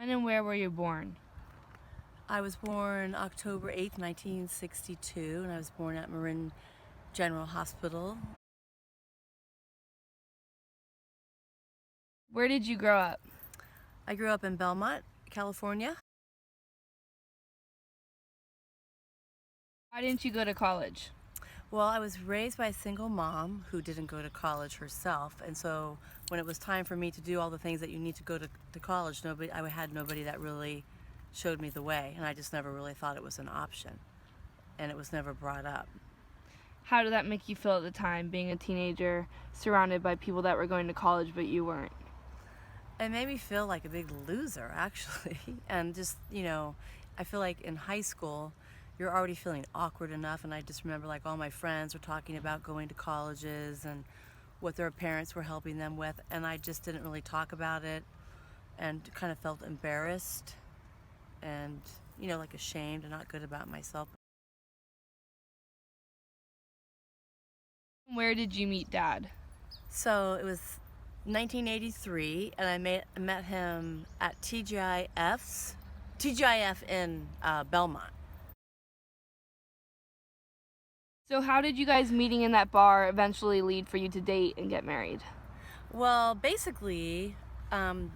When and where were you born? I was born October 8th, 1962, and I was born at Marin General Hospital. Where did you grow up? I grew up in Belmont, California. Why didn't you go to college? Well, I was raised by a single mom who didn't go to college herself, and so when it was time for me to do all the things that you need to go to college, I had nobody that really showed me the way, and I just never really thought it was an option, and it was never brought up. How did that make you feel at the time, being a teenager surrounded by people that were going to college but you weren't? It made me feel like a big loser, actually. And just, I feel like in high school, you're already feeling awkward enough. And I just remember like all my friends were talking about going to colleges and what their parents were helping them with. And I just didn't really talk about it and kind of felt embarrassed and, like ashamed and not good about myself. Where did you meet Dad? So it was 1983, and I met him at TGIF in Belmont. So how did you guys meeting in that bar eventually lead for you to date and get married? Well, basically, Dad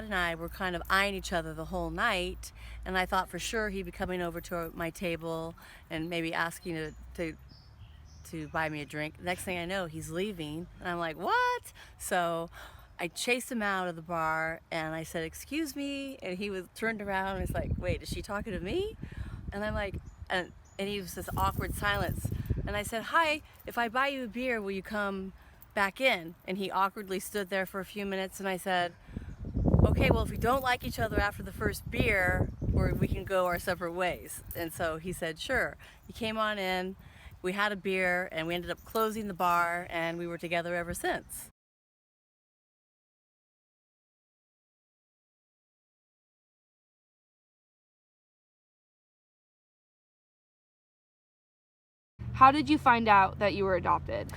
and I were kind of eyeing each other the whole night, and I thought for sure he'd be coming over to my table and maybe asking to buy me a drink. Next thing I know, he's leaving, and I'm like, what? So I chased him out of the bar, and I said, excuse me, and he was turned around and was like, wait, is she talking to me? And I'm like, and he was this awkward silence, and I said, hi, if I buy you a beer, will you come back in? And he awkwardly stood there for a few minutes, and I said, okay, well, if we don't like each other after the first beer, or we can go our separate ways. And so he said, sure. He came on in, we had a beer, and we ended up closing the bar, and we were together ever since. How did you find out that you were adopted?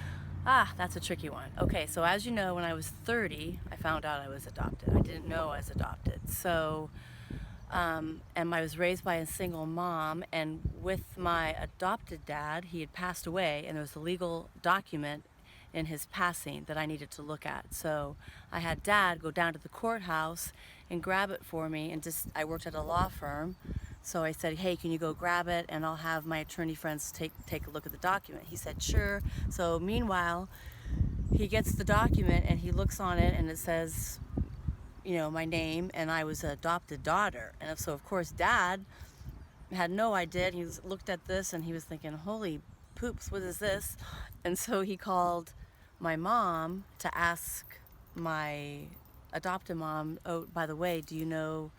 That's a tricky one. Okay, so as you know, when I was 30, I found out I was adopted. I didn't know I was adopted. So, and I was raised by a single mom, and with my adopted dad, he had passed away, and there was a legal document in his passing that I needed to look at. So I had Dad go down to the courthouse and grab it for me, and I worked at a law firm. So I said, hey, can you go grab it, and I'll have my attorney friends take a look at the document. He said, sure. So meanwhile, he gets the document and he looks on it, and it says, my name, and I was an adopted daughter. And so of course Dad had no idea. He looked at this and he was thinking, holy poops, what is this? And so he called my mom to ask my adopted mom, oh, by the way, do you know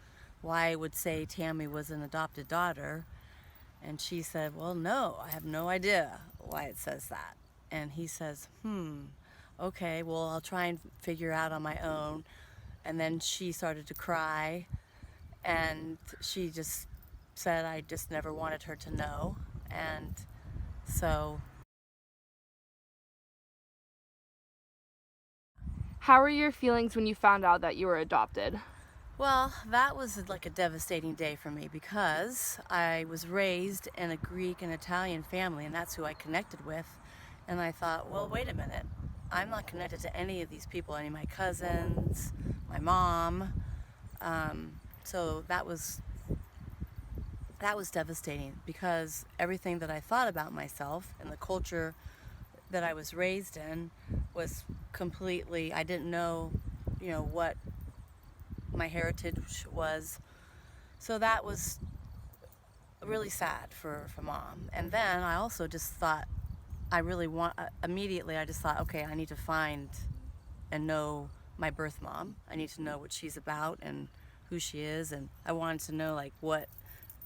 why it would say Tammy was an adopted daughter? And she said, well, no, I have no idea why it says that. And he says, okay, well, I'll try and figure out on my own. And then she started to cry, and she just said I just never wanted her to know. And so, How were your feelings when you found out that you were adopted? well, that was like a devastating day for me because I was raised in a Greek and Italian family, and that's who I connected with. And I thought, well, wait a minute. I'm not connected to any of these people, any of my cousins, my mom. So that was devastating because everything that I thought about myself and the culture that I was raised in was completely, I didn't know, what my heritage was. So that was really sad for mom. And then I also just thought, immediately I just thought, okay, I need to find and know my birth mom. I need to know what she's about and who she is. And I wanted to know like what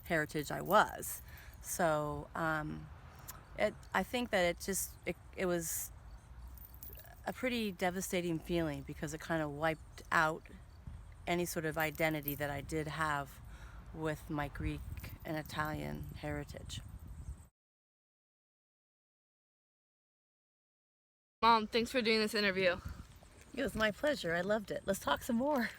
heritage I was. So I think that it was a pretty devastating feeling because it kind of wiped out any sort of identity that I did have with my Greek and Italian heritage. Mom, thanks for doing this interview. It was my pleasure. I loved it. Let's talk some more.